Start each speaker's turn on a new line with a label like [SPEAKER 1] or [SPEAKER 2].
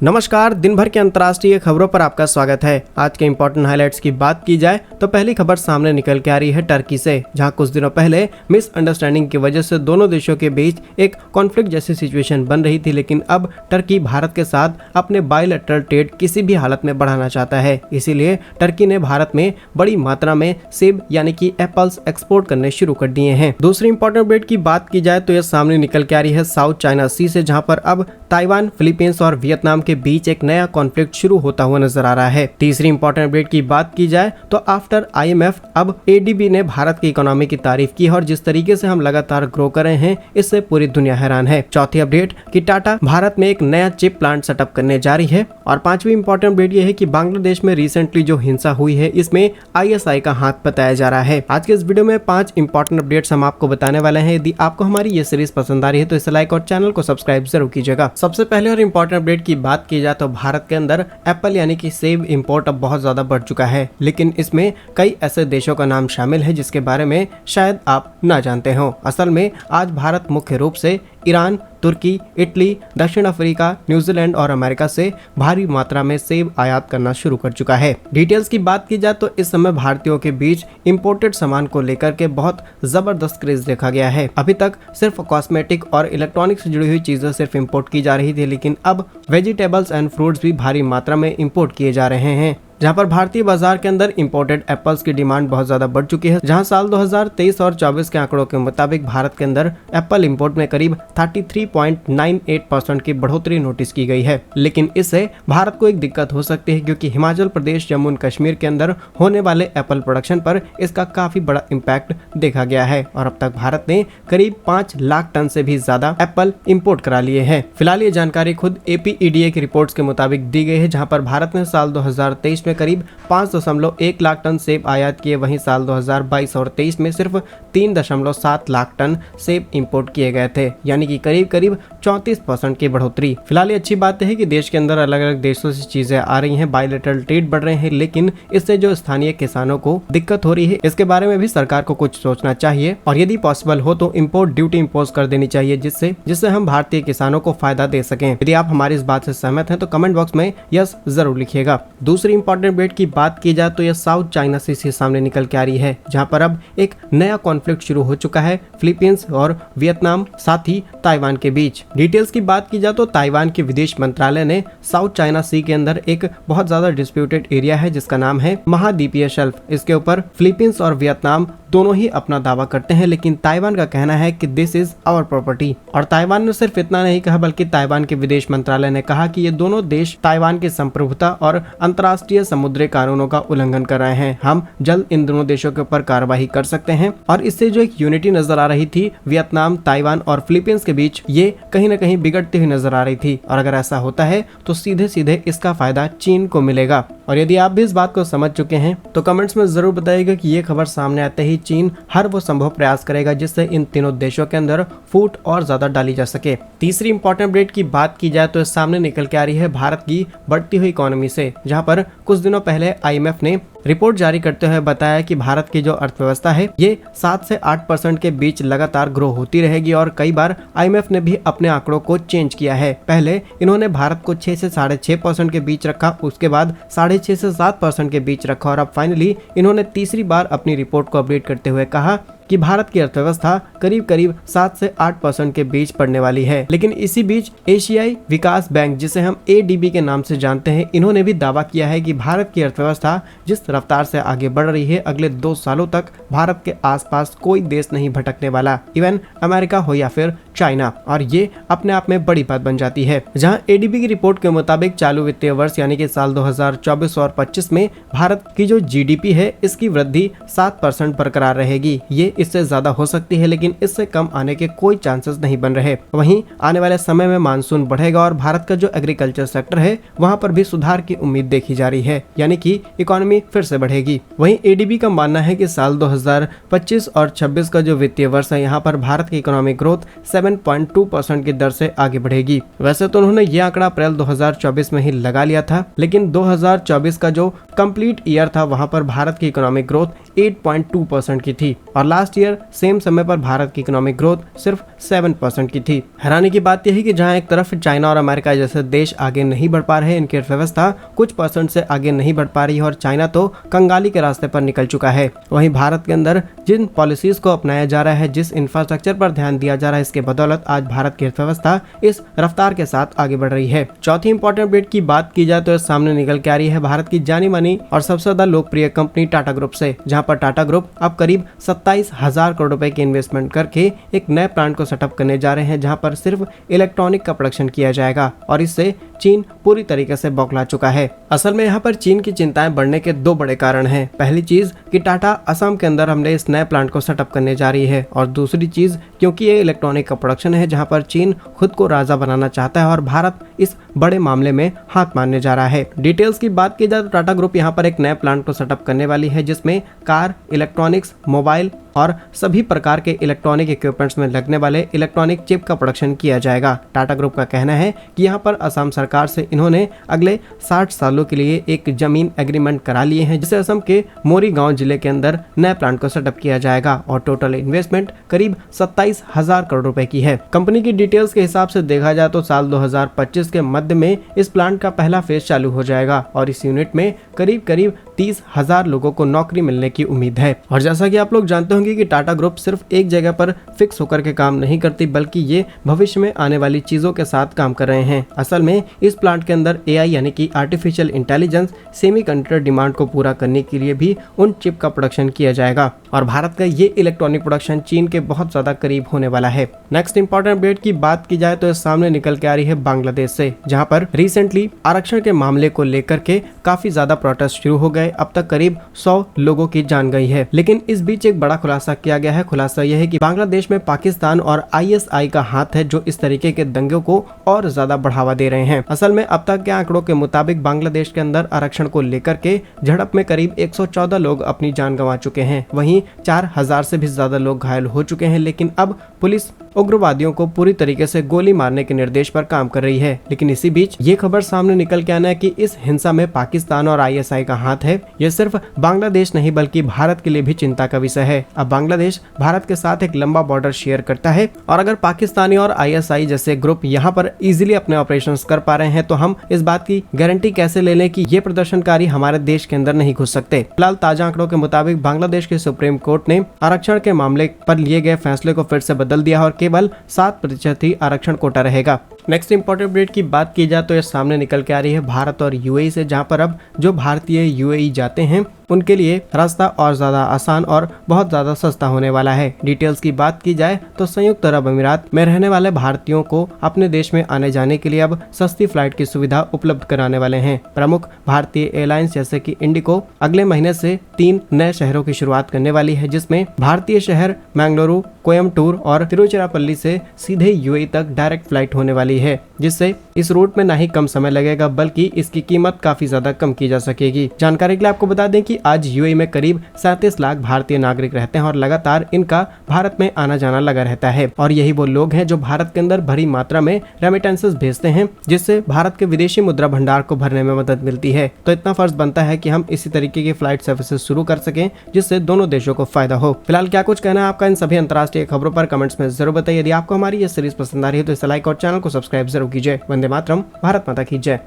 [SPEAKER 1] नमस्कार, दिन भर के अंतर्राष्ट्रीय खबरों पर आपका स्वागत है। आज के इंपॉर्टेंट हाइलाइट्स की बात की जाए तो पहली खबर सामने निकल के आ रही है टर्की से, जहां कुछ दिनों पहले मिसअंडरस्टैंडिंग की वजह से दोनों देशों के बीच एक कॉन्फ्लिक्ट जैसी सिचुएशन बन रही थी, लेकिन अब टर्की भारत के साथ अपने बायलैटरल ट्रेड किसी भी हालत में बढ़ाना चाहता है। इसीलिए टर्की ने भारत में बड़ी मात्रा में सेब यानी कि एप्पल्स एक्सपोर्ट करने शुरू कर दिए हैं। दूसरी इंपॉर्टेंट अपडेट की बात की जाए तो यह सामने निकल के आ रही है साउथ चाइना सी से, जहाँ पर अब ताइवान, फिलीपींस और वियतनाम के बीच एक नया कॉन्फ्लिक्ट शुरू होता हुआ नजर आ रहा है। तीसरी इंपॉर्टेंट अपडेट की बात की जाए तो आफ्टर IMF अब ADB ने भारत की इकोनॉमी की तारीफ की और जिस तरीके से हम लगातार ग्रो कर रहे हैं इससे पूरी दुनिया हैरान है। चौथी अपडेट कि टाटा भारत में एक नया चिप प्लांट सेटअप करने जा रही है। और पांचवी इंपॉर्टेंट अपडेट ये है कि बांग्लादेश में रिसेंटली जो हिंसा हुई है इसमें ISI का हाथ बताया जा रहा है। आज के इस वीडियो में 5 इंपॉर्टेंट अपडेट्स हम आपको बताने वाले हैं। यदि आपको हमारी ये सीरीज पसंद आ रही है तो इसे लाइक और चैनल को सब्सक्राइब जरूर कीजिएगा। सबसे पहले और इंपॉर्टेंट अपडेट की बात की जाए तो भारत के अंदर एप्पल यानी कि सेब इंपोर्ट अब बहुत ज्यादा बढ़ चुका है, लेकिन इसमें कई ऐसे देशों का नाम शामिल है जिसके बारे में शायद आप ना जानते हो। असल में आज भारत मुख्य रूप से ईरान, तुर्की, इटली, दक्षिण अफ्रीका, न्यूजीलैंड और अमेरिका से भारी मात्रा में सेब आयात करना शुरू कर चुका है। डिटेल्स की बात की जाए तो इस समय भारतीयों के बीच इंपोर्टेड सामान को लेकर के बहुत जबरदस्त क्रेज देखा गया है। अभी तक सिर्फ कॉस्मेटिक और इलेक्ट्रॉनिक से जुड़ी हुई चीजें सिर्फ इंपोर्ट की जा रही थी, लेकिन अब वेजिटेबल्स एंड फ्रूट्स भी भारी मात्रा में इंपोर्ट किए जा रहे हैं, जहां पर भारतीय बाजार के अंदर इंपोर्टेड एप्पल्स की डिमांड बहुत ज्यादा बढ़ चुकी है। जहां साल 2023 और 24 के आंकड़ों के मुताबिक भारत के अंदर एप्पल इंपोर्ट में करीब 33.98% की बढ़ोतरी नोटिस की गई है। लेकिन इससे भारत को एक दिक्कत हो सकती है, क्योंकि हिमाचल प्रदेश, जम्मू एंड कश्मीर के अंदर होने वाले एप्पल प्रोडक्शन पर इसका काफी बड़ा इम्पैक्ट देखा गया है और अब तक भारत ने करीब 5 लाख टन से भी ज्यादा एप्पल इंपोर्ट करा लिए हैं। फिलहाल ये जानकारी खुद APEDA की रिपोर्ट्स के मुताबिक दी गई है, जहाँ पर भारत ने साल 2023 में करीब 5.1 लाख टन सेब आयात किए। वहीं साल 2022 और 23 में सिर्फ 3.7 लाख टन सेब इंपोर्ट किए गए थे, यानी कि करीब 34% की बढ़ोतरी। फिलहाल ये अच्छी बात है कि देश के अंदर अलग अलग देशों से चीजें आ रही हैं, बायलैटरल ट्रेड बढ़ रहे हैं, लेकिन इससे जो स्थानीय किसानों को दिक्कत हो रही है इसके बारे में भी सरकार को कुछ सोचना चाहिए और यदि पॉसिबल हो तो इम्पोर्ट ड्यूटी इम्पोज कर देनी चाहिए, जिससे हम भारतीय किसानों को फायदा दे सकें। यदि आप हमारी इस बात से सहमत हैं तो कमेंट बॉक्स में यस जरूर लिखिएगा। दूसरी इंपॉर्टेंट अपडेट की बात की जाए तो यह साउथ चाइना सी से सामने निकल के आ रही है, जहां पर अब एक नया कॉन्फ्लिक्ट शुरू हो चुका है फिलीपींस और वियतनाम साथ ही ताइवान के बीच। डिटेल्स की बात की जाए तो ताइवान के विदेश मंत्रालय ने साउथ चाइना सी के अंदर एक बहुत ज्यादा डिस्प्यूटेड एरिया है जिसका नाम है महाद्वीपीय शेल्फ। इसके ऊपर फिलीपींस और वियतनाम दोनों ही अपना दावा करते हैं, लेकिन ताइवान का कहना है कि दिस इज आवर प्रॉपर्टी। और ताइवान ने सिर्फ इतना नहीं कहा, बल्कि ताइवान के विदेश मंत्रालय ने कहा कि ये दोनों देश ताइवान की संप्रभुता और अंतर्राष्ट्रीय समुद्री कानूनों का उल्लंघन कर रहे हैं। हम जल्द इन दोनों देशों के ऊपर कार्रवाई कर सकते हैं। और इससे जो एक यूनिटी नजर आ रही थी वियतनाम, ताइवान और फिलीपींस के बीच, ये कहीं न कहीं बिगड़ती हुई नजर आ रही थी। और अगर ऐसा होता है तो सीधे सीधे इसका फायदा चीन को मिलेगा। और यदि आप भी इस बात को समझ चुके हैं तो कमेंट्स में जरूर बताइएगा कि ये खबर सामने आते ही चीन हर वो संभव प्रयास करेगा जिससे इन तीनों देशों के अंदर फूट और ज्यादा डाली जा सके। तीसरी इंपॉर्टेंट अपडेट की बात की जाए तो सामने निकल के आ रही है भारत की बढ़ती हुई इकोनॉमी से, जहां पर कुछ दिनों पहले IMF ने रिपोर्ट जारी करते हुए बताया कि भारत की जो अर्थव्यवस्था है ये 7 से 8% के बीच लगातार ग्रो होती रहेगी। और कई बार IMF ने भी अपने आंकड़ों को चेंज किया है। पहले इन्होंने भारत को 6 से 6.5% के बीच रखा, उसके बाद 6.5 से 7% के बीच रखा और अब फाइनली इन्होंने तीसरी बार अपनी रिपोर्ट को अपडेट करते हुए कहा कि भारत की अर्थव्यवस्था करीब 7 से 8% के बीच पड़ने वाली है। लेकिन इसी बीच एशियाई विकास बैंक, जिसे हम ADB के नाम से जानते हैं, इन्होंने भी दावा किया है कि भारत की अर्थव्यवस्था जिस रफ्तार से आगे बढ़ रही है अगले 2 सालों तक भारत के आसपास कोई देश नहीं भटकने वाला, इवन अमेरिका हो या फिर चाइना। और ये अपने आप में बड़ी बात बन जाती है। जहां ADB की रिपोर्ट के मुताबिक चालू वित्तीय वर्ष यानी कि साल 2024 और 25 में भारत की जो GDP है इसकी वृद्धि 7% बरकरार रहेगी। ये इससे ज्यादा हो सकती है, लेकिन इससे कम आने के कोई चांसेस नहीं बन रहे। वहीं आने वाले समय में मानसून बढ़ेगा और भारत का जो एग्रीकल्चर सेक्टर है वहां पर भी सुधार की उम्मीद देखी जा रही है, यानी कि इकोनॉमी फिर से बढ़ेगी। वहीं ADB का मानना है कि साल 2025 और 26 का जो वित्तीय वर्ष है यहाँ पर भारत की इकोनॉमिक ग्रोथ 7.2% की दर से आगे बढ़ेगी। वैसे तो उन्होंने ये आंकड़ा अप्रैल 2024 में ही लगा लिया था, लेकिन 2024 का जो कंप्लीट ईयर था वहां पर भारत की इकोनॉमिक ग्रोथ 8.2% की थी और लास्ट ईयर सेम समय पर भारत की इकोनॉमिक ग्रोथ सिर्फ 7% की थी। हैरानी की बात यह है कि जहां एक तरफ चाइना और अमेरिका जैसे देश आगे नहीं बढ़ पा रहे, इनकी अर्थव्यवस्था कुछ परसेंट से आगे नहीं बढ़ पा रही है और चाइना तो कंगाली के रास्ते पर निकल चुका है, वहीं भारत के अंदर जिन पॉलिसीज को अपनाया जा रहा है, जिस इंफ्रास्ट्रक्चर पर ध्यान दिया जा रहा है, इसके बदौलत आज भारत की अर्थव्यवस्था इस रफ्तार के साथ आगे बढ़ रही है। चौथी इंपॉर्टेंट अपडेट की बात की जाए तो सामने निकल के आ रही है भारत की जानी मानी और सबसे ज्यादा लोकप्रिय कंपनी टाटा ग्रुप से, जहां पर टाटा ग्रुप अब करीब 27,000 करोड़ रुपए की इन्वेस्टमेंट करके एक नए प्लांट को सेटअप करने जा रहे हैं, जहां पर सिर्फ इलेक्ट्रॉनिक का प्रोडक्शन किया जाएगा और इससे चीन पूरी तरीके से बौखला चुका है। असल में यहाँ पर चीन की चिंताएं बढ़ने के दो बड़े कारण हैं। पहली चीज कि टाटा असम के अंदर हमने इस नए प्लांट को सेटअप करने जा रही है और दूसरी चीज क्योंकि ये इलेक्ट्रॉनिक का प्रोडक्शन है, जहाँ पर चीन खुद को राजा बनाना चाहता है और भारत इस बड़े मामले में हाथ मारने जा रहा है। डिटेल्स की बात की जाए तो टाटा ग्रुप यहाँ पर एक नए प्लांट को सेटअप करने वाली है, जिसमें कार, इलेक्ट्रॉनिक्स, मोबाइल और सभी प्रकार के इलेक्ट्रॉनिक इक्विपमेंट्स में लगने वाले इलेक्ट्रॉनिक चिप का प्रोडक्शन किया जाएगा। टाटा ग्रुप का कहना है कि यहाँ पर असम सरकार से इन्होंने अगले 60 सालों के लिए एक जमीन एग्रीमेंट करा लिए हैं, जिससे असम के मोरीगांव जिले के अंदर नए प्लांट को सेटअप किया जाएगा और टोटल इन्वेस्टमेंट करीब 27,000 करोड़ रुपए की है। कंपनी की डिटेल्स के हिसाब से देखा जाए तो साल 2025 के मध्य में इस प्लांट का पहला फेज चालू हो जाएगा और इस यूनिट में करीब 30,000 लोगों को नौकरी मिलने की उम्मीद है। और जैसा कि आप लोग जानते होंगे कि टाटा ग्रुप सिर्फ एक जगह पर फिक्स होकर के काम नहीं करती, बल्कि ये भविष्य में आने वाली चीजों के साथ काम कर रहे हैं। असल में इस प्लांट के अंदर AI यानी कि आर्टिफिशियल इंटेलिजेंस सेमीकंडक्टर डिमांड को पूरा करने के लिए भी उन चिप का प्रोडक्शन किया जाएगा और भारत का ये इलेक्ट्रॉनिक प्रोडक्शन चीन के बहुत ज्यादा करीब होने वाला है। नेक्स्ट इंपॉर्टेंट अपडेट की बात की जाए तो सामने निकल के आ रही है बांग्लादेश से, जहाँ पर रिसेंटली आरक्षण के मामले को लेकर के काफी ज्यादा प्रोटेस्ट शुरू हो गए। अब तक करीब 100 लोगों की जान गई है, लेकिन इस बीच एक बड़ा खुलासा किया गया है। खुलासा यह है कि बांग्लादेश में पाकिस्तान और ISI का हाथ है, जो इस तरीके के दंगों को और ज्यादा बढ़ावा दे रहे हैं। असल में अब तक के आंकड़ों के मुताबिक बांग्लादेश के अंदर आरक्षण को लेकर के झड़प में करीब 114 लोग अपनी जान गंवा चुके हैं, वहीं 4,000 से भी ज्यादा लोग घायल हो चुके हैं। लेकिन अब पुलिस उग्रवादियों को पूरी तरीके से गोली मारने के निर्देश पर काम कर रही है। लेकिन इसी बीच ये खबर सामने निकल के आना है कि इस हिंसा में पाकिस्तान और ISI का हाथ है। ये सिर्फ बांग्लादेश नहीं बल्कि भारत के लिए भी चिंता का विषय है। अब बांग्लादेश भारत के साथ एक लंबा बॉर्डर शेयर करता है और अगर पाकिस्तानी और ISI जैसे ग्रुप यहाँ पर इजीली अपने ऑपरेशंस कर पा रहे हैं, तो हम इस बात की गारंटी कैसे ले लें कि ये प्रदर्शनकारी हमारे देश के अंदर नहीं घुस सकते। फिलहाल ताजा आंकड़ों के मुताबिक बांग्लादेश के सुप्रीम कोर्ट ने आरक्षण के मामले पर लिए गए फैसले को फिर से बदल दिया और केवल 7% ही आरक्षण कोटा रहेगा। नेक्स्ट इंपॉर्टेंट अपडेट की बात की जाए तो ये सामने निकल के आ रही है भारत और UAE से, जहां पर अब जो भारतीय UAE जाते हैं उनके लिए रास्ता और ज्यादा आसान और बहुत ज्यादा सस्ता होने वाला है। डिटेल्स की बात की जाए तो संयुक्त अरब अमीरात में रहने वाले भारतीयों को अपने देश में आने जाने के लिए अब सस्ती फ्लाइट की सुविधा उपलब्ध कराने वाले हैं। प्रमुख भारतीय एयरलाइंस जैसे कि इंडिगो अगले महीने से 3 नए शहरों की शुरुआत करने वाली है, जिसमें भारतीय शहर मैंगलुरु, कोयम्बटूर और तिरुचिरापल्ली से सीधे UAE तक डायरेक्ट फ्लाइट होने वाली है, जिससे इस रूट में न ही कम समय लगेगा बल्कि इसकी कीमत काफी ज्यादा कम की जा सकेगी। जानकारी के लिए आपको बता दें कि आज UAE में करीब 37 लाख भारतीय नागरिक रहते हैं और लगातार इनका भारत में आना जाना लगा रहता है और यही वो लोग हैं जो भारत के अंदर भरी मात्रा में रेमिटेंसेस भेजते हैं, जिससे भारत के विदेशी मुद्रा भंडार को भरने में मदद मिलती है। तो इतना फर्ज बनता है कि हम इसी तरीके की फ्लाइट सर्विसेज शुरू कर सकें, जिससे दोनों देशों को फायदा हो। फिलहाल क्या कुछ कहना है आपका इन सभी अंतर्राष्ट्रीय खबरों पर कमेंट्स में जरूर बताइए। यदि आपको हमारी ये सीरीज पसंद आ रही है तो इसे लाइक और चैनल को सब्सक्राइब जरूर कीजिए। वंदे मातरम, भारत माता की जय।